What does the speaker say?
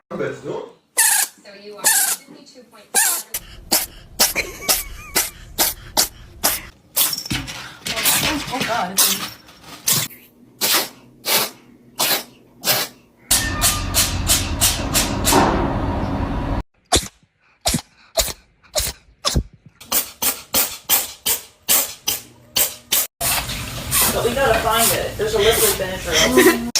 Obecną? So you are 52.5. Oh god. But we gotta find it. There's a liquid Benadryl.